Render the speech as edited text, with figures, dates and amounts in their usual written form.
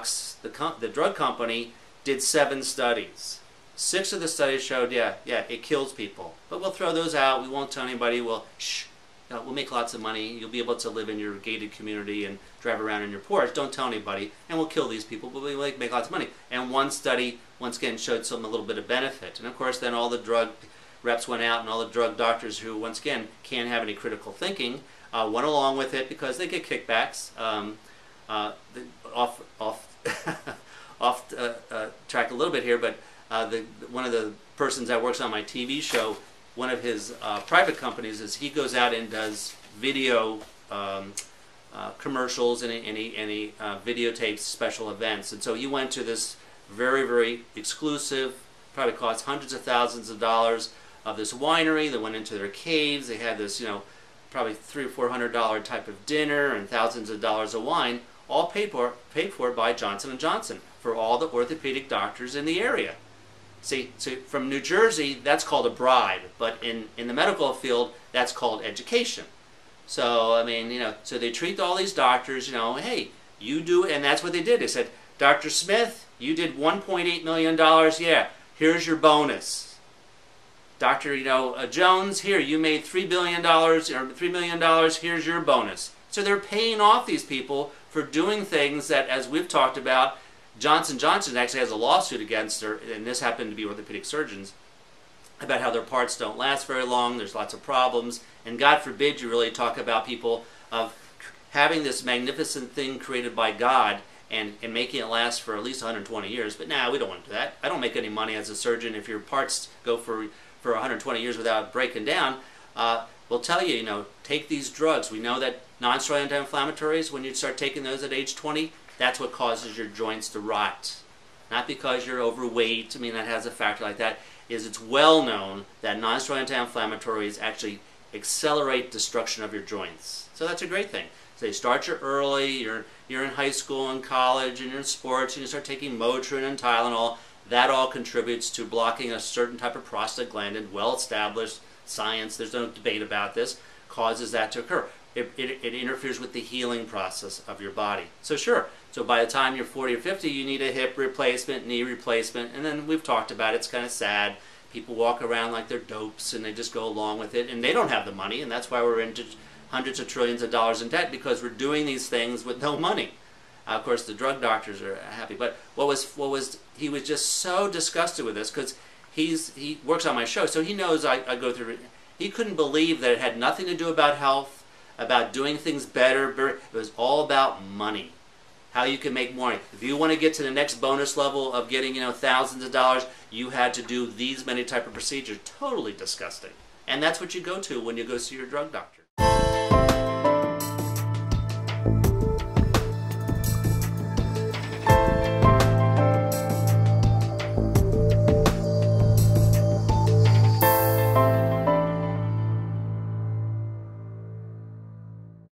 Botox, the drug company, did 7 studies. 6 of the studies showed, yeah, it kills people. But we'll throw those out. We won't tell anybody. We'll make lots of money. You'll be able to live in your gated community and drive around in your Porsche. Don't tell anybody. And we'll kill these people, but we'll make lots of money. And one study, once again, showed a little bit of benefit. And of course, then all the drug reps went out, and all the drug doctors who, once again, can't have any critical thinking, went along with it because they get kickbacks. Off track a little bit here, but one of the persons that works on my TV show, one of his private companies, is he goes out and does video commercials and he videotapes special events. And so he went to this very, very exclusive, probably cost hundreds of thousands of dollars, of this winery. They went into their caves. They had this, probably $300 or $400 type of dinner and thousands of dollars of wine, all paid for by Johnson & Johnson for all the orthopedic doctors in the area. See, so from New Jersey, that's called a bribe, but in the medical field, that's called education. So, I mean, so they treat all these doctors, hey, you do, and that's what they did. They said, Dr. Smith, you did $1.8 million, yeah, here's your bonus. Dr. Jones, here, you made $3 billion, or $3 million, here's your bonus. So they're paying off these people for doing things that, as we've talked about, Johnson & Johnson actually has a lawsuit against her, and this happened to be orthopedic surgeons, about how their parts don't last very long, there's lots of problems, and God forbid you really talk about people of having this magnificent thing created by God and making it last for at least 120 years. But we don't want to do that. I don't make any money as a surgeon if your parts go for 120 years without breaking down. We'll tell you, take these drugs. We know that non-steroidal anti-inflammatories, when you start taking those at age 20, that's what causes your joints to rot. Not because you're overweight, that has a factor like that. It's well known that non-steroidal anti-inflammatories actually accelerate destruction of your joints. So that's a great thing. So you start you early, you're in high school and college and you're in sports, and you start taking Motrin and Tylenol. That all contributes to blocking a certain type of prostaglandin, well-established science, there's no debate about this, causes that to occur. It interferes with the healing process of your body. So sure, so by the time you're 40 or 50, you need a hip replacement, knee replacement, and then we've talked about it, it's kind of sad. People walk around like they're dopes and they just go along with it, and they don't have the money, and that's why we're into hundreds of trillions of dollars in debt, because we're doing these things with no money. Of course, the drug doctors are happy, but he was just so disgusted with this, because he works on my show, so he knows I go through it. He couldn't believe that it had nothing to do about health, about doing things better. It was all about money, how you can make more. If you want to get to the next bonus level of getting thousands of dollars, you had to do these many type of procedures. Totally disgusting. And that's what you go to when you go see your drug doctor.